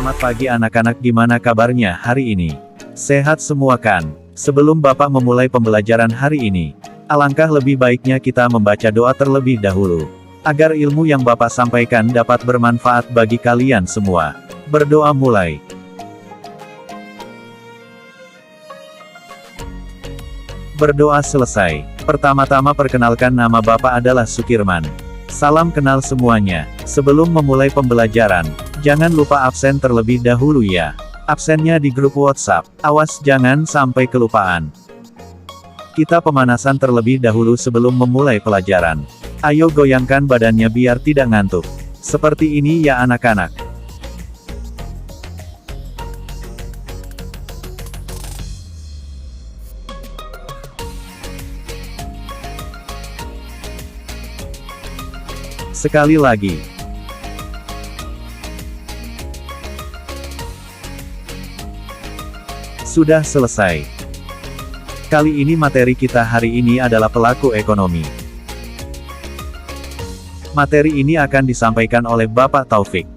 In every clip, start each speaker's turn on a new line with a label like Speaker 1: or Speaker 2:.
Speaker 1: Selamat pagi anak-anak, gimana kabarnya hari ini? Sehat semua kan? Sebelum Bapak memulai pembelajaran hari ini, alangkah lebih baiknya kita membaca doa terlebih dahulu. Agar ilmu yang Bapak sampaikan dapat bermanfaat bagi kalian semua. Berdoa mulai. Berdoa selesai. Pertama-tama perkenalkan, nama Bapak adalah Sukirman. Salam kenal semuanya. Sebelum memulai pembelajaran, jangan lupa absen terlebih dahulu ya. Absennya di grup WhatsApp. Awas jangan sampai kelupaan. Kita pemanasan terlebih dahulu sebelum memulai pelajaran. Ayo goyangkan badannya biar tidak ngantuk. Seperti ini ya anak-anak. Sekali lagi. Sudah selesai. Kali ini materi kita hari ini adalah pelaku ekonomi. Materi ini akan disampaikan oleh Bapak Taufik.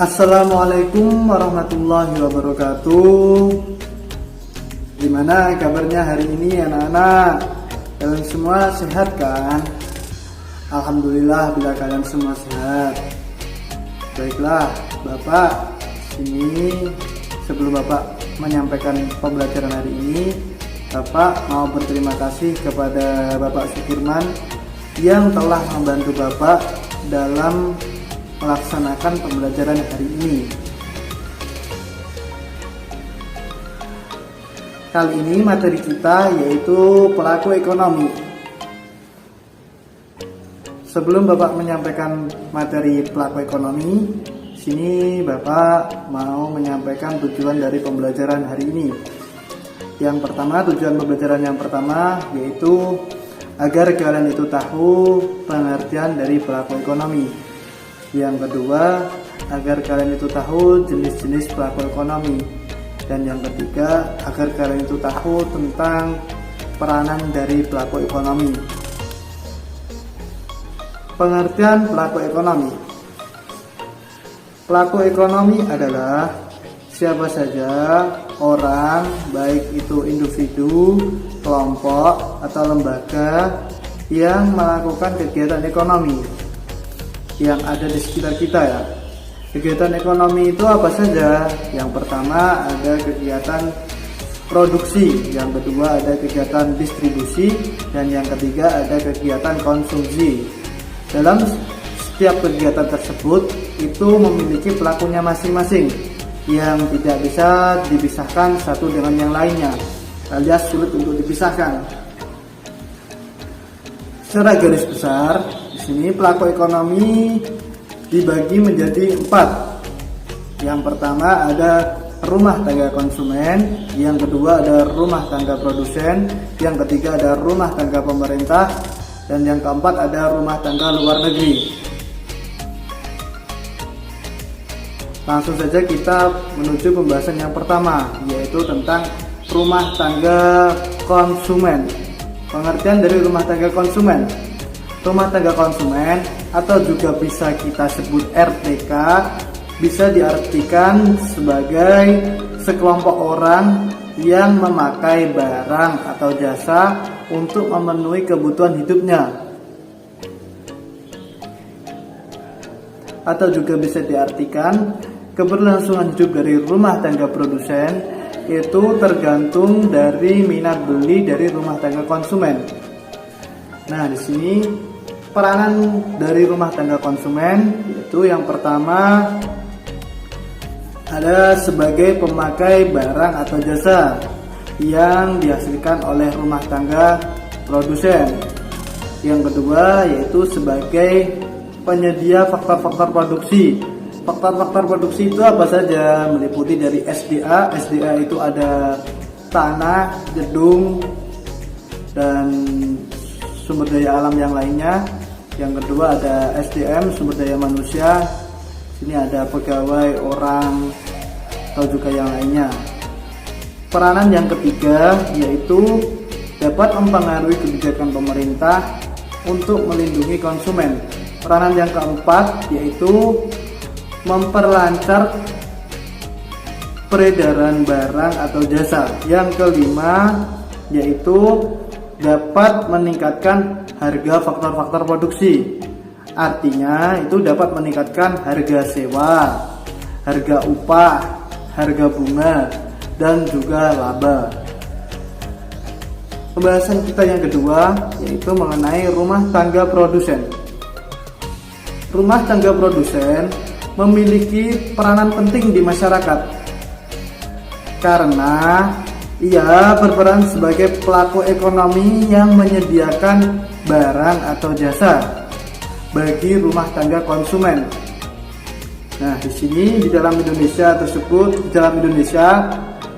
Speaker 2: Assalamualaikum warahmatullahi wabarakatuh. Gimana kabarnya hari ini anak-anak? Kalian semua sehat kan? Alhamdulillah bila kalian semua sehat. Baiklah, Bapak sini sebelum Bapak menyampaikan pembelajaran hari ini, Bapak mau berterima kasih kepada Bapak Sukirman yang telah membantu Bapak dalam melaksanakan pembelajaran hari ini. Kali ini materi kita yaitu pelaku ekonomi. Sebelum Bapak menyampaikan materi pelaku ekonomi, sini Bapak mau menyampaikan tujuan dari pembelajaran hari ini. Yang pertama, tujuan pembelajaran yang pertama yaitu agar kalian itu tahu pengertian dari pelaku ekonomi. Yang kedua, agar kalian itu tahu jenis-jenis pelaku ekonomi. Dan yang ketiga, agar kalian itu tahu tentang peranan dari pelaku ekonomi. Pengertian pelaku ekonomi. Pelaku ekonomi adalah siapa saja orang, baik itu individu, kelompok, atau lembaga yang melakukan kegiatan ekonomi yang ada di sekitar kita ya. Kegiatan ekonomi itu apa saja? Yang pertama ada kegiatan produksi, yang kedua ada kegiatan distribusi, dan yang ketiga ada kegiatan konsumsi. Dalam setiap kegiatan tersebut itu memiliki pelakunya masing-masing yang tidak bisa dipisahkan satu dengan yang lainnya, alias sulit untuk dipisahkan. Secara garis besar, di sini pelaku ekonomi dibagi menjadi 4. Yang pertama ada rumah tangga konsumen, yang kedua ada rumah tangga produsen, yang ketiga ada rumah tangga pemerintah, dan yang keempat ada rumah tangga luar negeri. Langsung saja kita menuju pembahasan yang pertama, yaitu tentang rumah tangga konsumen. Pengertian dari rumah tangga konsumen. Rumah tangga konsumen atau juga bisa kita sebut RTK bisa diartikan sebagai sekelompok orang yang memakai barang atau jasa untuk memenuhi kebutuhan hidupnya, atau juga bisa diartikan keberlangsungan hidup dari rumah tangga produsen itu tergantung dari minat beli dari rumah tangga konsumen. Nah, di sini peranan dari rumah tangga konsumen yaitu yang pertama ada sebagai pemakai barang atau jasa yang dihasilkan oleh rumah tangga produsen. Yang kedua yaitu sebagai penyedia faktor-faktor produksi. Faktor-faktor produksi itu apa saja? Meliputi dari SDA. SDA itu ada tanah, gedung, dan sumber daya alam yang lainnya. Yang kedua ada SDM, sumber daya manusia. Sini ada pegawai, orang, atau juga yang lainnya. Peranan yang ketiga yaitu dapat mempengaruhi kebijakan pemerintah untuk melindungi konsumen. Peranan yang keempat yaitu memperlancar peredaran barang atau jasa. Yang kelima yaitu dapat meningkatkan harga faktor-faktor produksi. Artinya itu dapat meningkatkan harga sewa, harga upah, harga bunga, dan juga laba. Pembahasan kita yang kedua yaitu mengenai rumah tangga produsen. Rumah tangga produsen memiliki peranan penting di masyarakat karena ia berperan sebagai pelaku ekonomi yang menyediakan barang atau jasa bagi rumah tangga konsumen. Nah, di sini di dalam Indonesia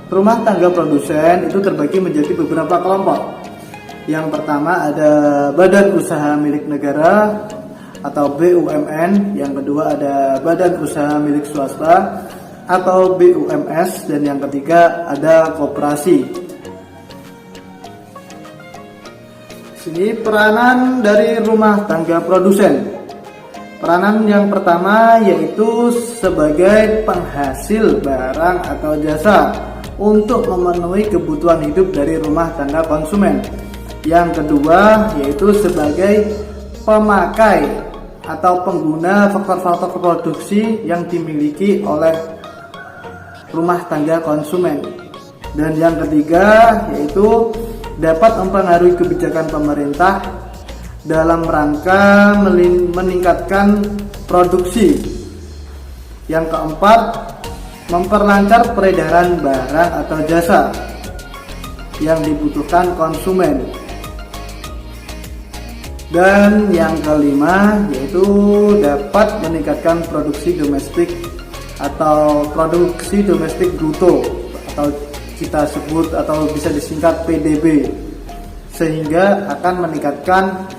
Speaker 2: rumah tangga produsen itu terbagi menjadi beberapa kelompok. Yang pertama ada badan usaha milik negara atau BUMN, yang kedua ada badan usaha milik swasta atau BUMS, dan yang ketiga ada koperasi. Sini peranan dari rumah tangga produsen. Peranan yang pertama yaitu sebagai penghasil barang atau jasa untuk memenuhi kebutuhan hidup dari rumah tangga konsumen. Yang kedua yaitu sebagai pemakai atau pengguna faktor-faktor produksi yang dimiliki oleh rumah tangga konsumen. Dan yang ketiga yaitu dapat mempengaruhi kebijakan pemerintah dalam rangka meningkatkan produksi. Yang keempat, memperlancar peredaran barang atau jasa yang dibutuhkan konsumen. Dan yang kelima yaitu dapat meningkatkan produksi domestik atau produksi domestik bruto, atau kita sebut atau bisa disingkat PDB, sehingga akan meningkatkan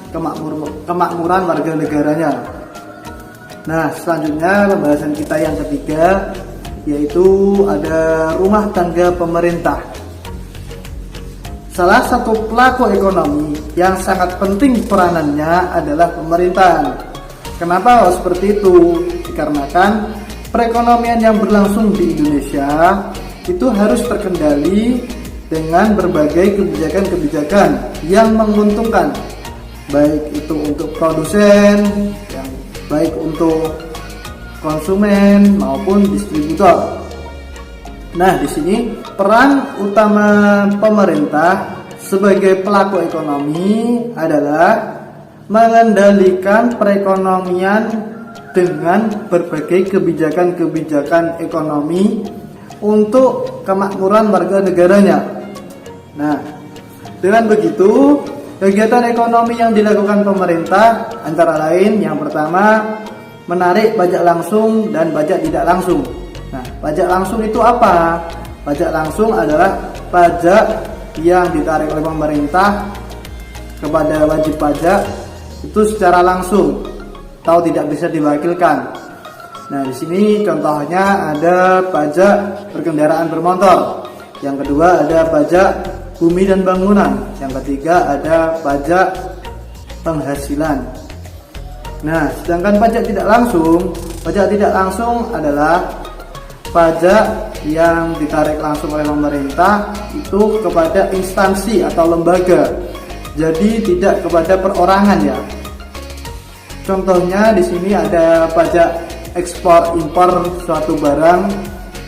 Speaker 2: kemakmuran warga negaranya. Nah, selanjutnya pembahasan kita yang ketiga yaitu ada rumah tangga pemerintah. Salah satu pelaku ekonomi yang sangat penting peranannya adalah pemerintahan. Kenapa seperti itu? Dikarenakan perekonomian yang berlangsung di Indonesia itu harus terkendali dengan berbagai kebijakan-kebijakan yang menguntungkan, baik itu untuk produsen, yang baik untuk konsumen maupun distributor. Nah, di sini peran utama pemerintah sebagai pelaku ekonomi adalah mengendalikan perekonomian dengan berbagai kebijakan-kebijakan ekonomi untuk kemakmuran warga negaranya. Nah, dengan begitu, kegiatan ekonomi yang dilakukan pemerintah antara lain yang pertama menarik pajak langsung dan pajak tidak langsung. Nah, pajak langsung itu apa? Pajak langsung adalah pajak yang ditarik oleh pemerintah kepada wajib pajak itu secara langsung atau tidak bisa diwakilkan. Nah, di sini contohnya ada pajak berkendaraan bermotor. Yang kedua ada pajak bumi dan bangunan. Yang ketiga ada pajak penghasilan. Nah, sedangkan pajak tidak langsung adalah pajak yang ditarik langsung oleh pemerintah itu kepada instansi atau lembaga. Jadi tidak kepada perorangan ya. Contohnya di sini ada pajak ekspor impor suatu barang,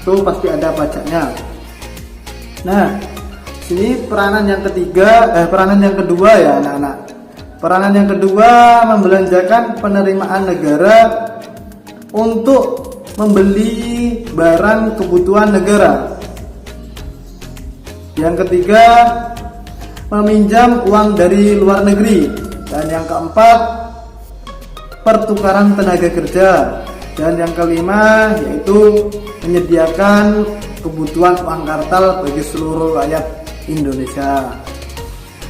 Speaker 2: itu pasti ada pajaknya. Nah, sini peranan yang kedua ya anak-anak. Peranan yang kedua membelanjakan penerimaan negara untuk membeli barang kebutuhan negara. Yang ketiga, meminjam uang dari luar negeri. Dan yang keempat, pertukaran tenaga kerja. Dan yang kelima yaitu menyediakan kebutuhan uang kartal bagi seluruh rakyat Indonesia.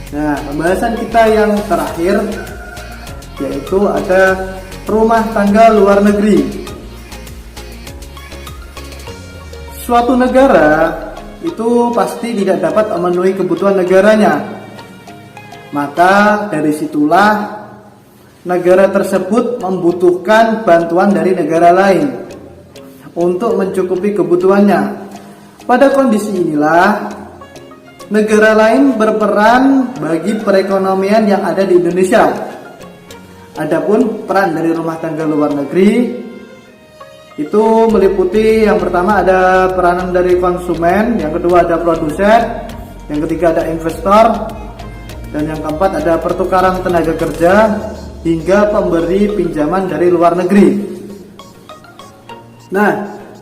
Speaker 2: Nah, pembahasan kita yang terakhir yaitu ada rumah tangga luar negeri. Suatu negara itu pasti tidak dapat memenuhi kebutuhan negaranya. Maka dari situlah negara tersebut membutuhkan bantuan dari negara lain untuk mencukupi kebutuhannya. Pada kondisi inilah negara lain berperan bagi perekonomian yang ada di Indonesia. Adapun peran dari rumah tangga luar negeri itu meliputi yang pertama ada peranan dari konsumen, yang kedua ada produsen, yang ketiga ada investor, dan yang keempat ada pertukaran tenaga kerja hingga pemberi pinjaman dari luar negeri. Nah,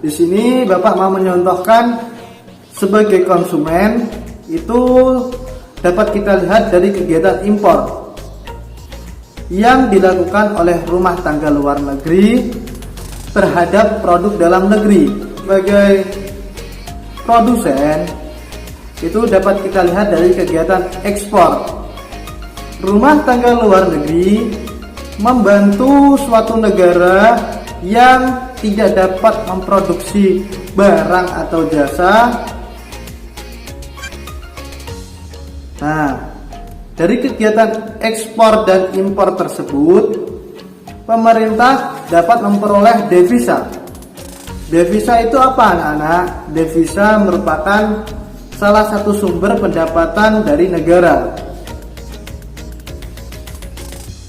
Speaker 2: di sini Bapak mau menyontohkan sebagai konsumen itu dapat kita lihat dari kegiatan impor yang dilakukan oleh rumah tangga luar negeri terhadap produk dalam negeri. Sebagai produsen itu dapat kita lihat dari kegiatan ekspor. Rumah tangga luar negeri membantu suatu negara yang tidak dapat memproduksi barang atau jasa. Nah, dari kegiatan ekspor dan impor tersebut, pemerintah dapat memperoleh devisa. Devisa itu apa, anak-anak? Devisa merupakan salah satu sumber pendapatan dari negara.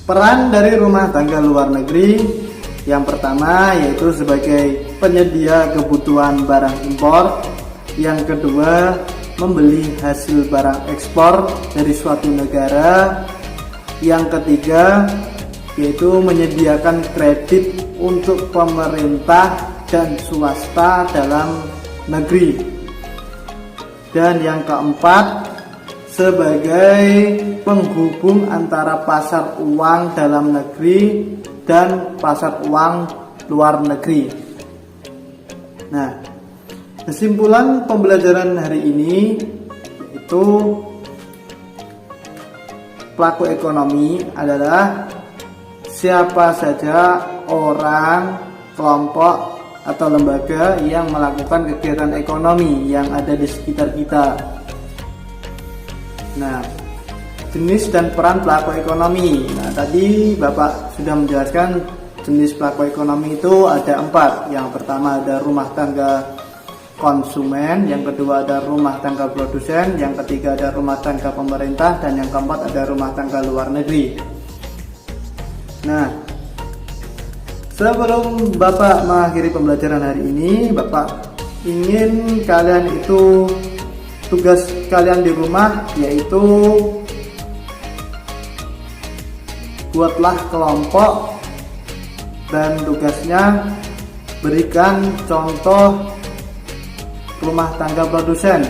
Speaker 2: Peran dari rumah tangga luar negeri yang pertama yaitu sebagai penyedia kebutuhan barang impor, yang kedua membeli hasil barang ekspor dari suatu negara, yang ketiga yaitu menyediakan kredit untuk pemerintah dan swasta dalam negeri, dan yang keempat sebagai penghubung antara pasar uang dalam negeri dan pasar uang luar negeri. Nah, kesimpulan pembelajaran hari ini yaitu pelaku ekonomi adalah siapa saja orang, kelompok, atau lembaga yang melakukan kegiatan ekonomi yang ada di sekitar kita. Nah, jenis dan peran pelaku ekonomi. Nah, tadi Bapak sudah menjelaskan jenis pelaku ekonomi itu ada 4. Yang pertama ada rumah tangga konsumen, yang kedua ada rumah tangga produsen, yang ketiga ada rumah tangga pemerintah, dan yang keempat ada rumah tangga luar negeri. Nah, sebelum Bapak mengakhiri pembelajaran hari ini, Bapak ingin kalian itu tugas kalian di rumah yaitu buatlah kelompok dan tugasnya berikan contoh rumah tangga produsen.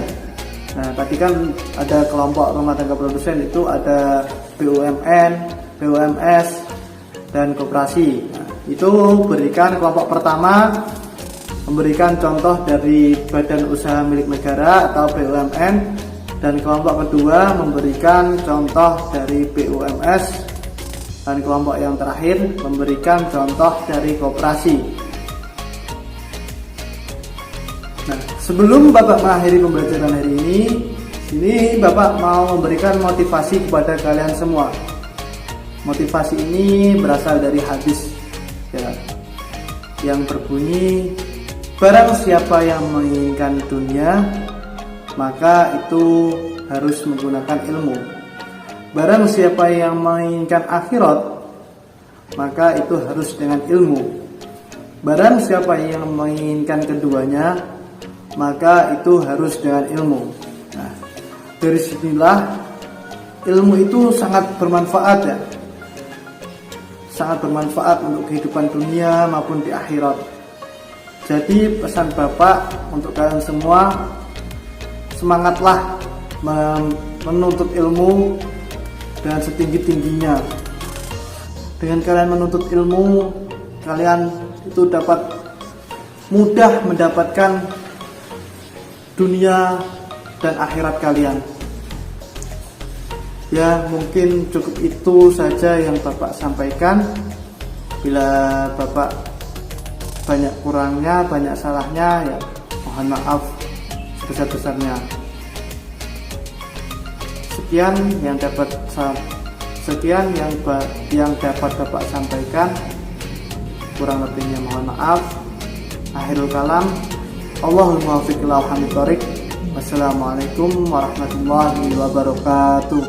Speaker 2: Nah, tadi kan ada kelompok rumah tangga produsen itu ada BUMN, BUMS, dan koperasi. Nah, itu berikan kelompok pertama memberikan contoh dari badan usaha milik negara atau BUMN, dan kelompok kedua memberikan contoh dari BUMS, dan kelompok yang terakhir memberikan contoh dari koperasi. Nah, sebelum Bapak mengakhiri pembelajaran hari ini Bapak mau memberikan motivasi kepada kalian semua. Motivasi ini berasal dari hadis ya, yang berbunyi, barang siapa yang menginginkan dunia, maka itu harus menggunakan ilmu. Barang siapa yang menginginkan akhirat, maka itu harus dengan ilmu. Barang siapa yang menginginkan keduanya, maka itu harus dengan ilmu. Nah, dari sinilah ilmu itu sangat bermanfaat ya. Sangat bermanfaat untuk kehidupan dunia maupun di akhirat. Jadi pesan Bapak untuk kalian semua, semangatlah menuntut ilmu dengan setinggi-tingginya. Dengan kalian menuntut ilmu, kalian itu dapat mudah mendapatkan dunia dan akhirat kalian. Ya, mungkin cukup itu saja yang Bapak sampaikan. Bila Bapak banyak kurangnya, banyak salahnya, ya mohon maaf sebesar-besarnya. Sekian yang dapat Bapak sampaikan. Kurang lebihnya mohon maaf. Akhirul kalam. Allahumma muwaffiq ila aqwamit thoriq. Wassalamualaikum warahmatullahi wabarakatuh.